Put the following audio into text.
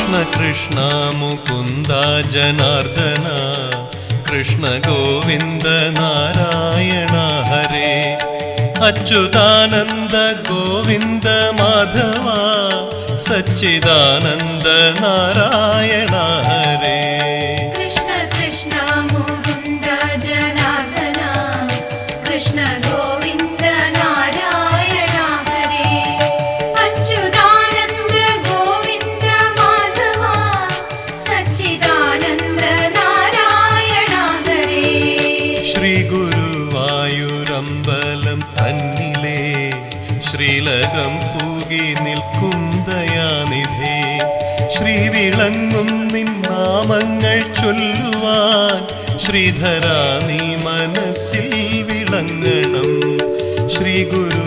കൃഷ്ണ കൃഷ്ണ മുകുന്ദ ജനാർദ്ദന കൃഷ്ണ ഗോവിന്ദ നാരായണ ഹരേ അച്യുതാനന്ദ ഗോവിന്ദ മാധവ സച്ചിദാനന്ദ നാരായണ ഹരേ കൃഷ്ണ കൃഷ്ണ മുകുന്ദ ജനാർദ്ദന കൃഷ്ണ ഗോവിന്ദ നാരായണ ഹരേ അച്യുതാനന്ദ ഗോവിന്ദ മാധവ സച്ചിദാനന്ദ നാരായണ ഹരേ ശ്രീ ഗുരുവായൂരമ്പലം തന്നിലേ ശ്രീലകം പൂകി നിൽക്കും ദയാനിധേ ശ്രീവിളങ്ങും നിൻ നാമങ്ങൾ ചൊല്ലുവാൻ ശ്രീധരാ നീ മനസ്സിൽ വിളങ്ങണം ശ്രീ ഗുരു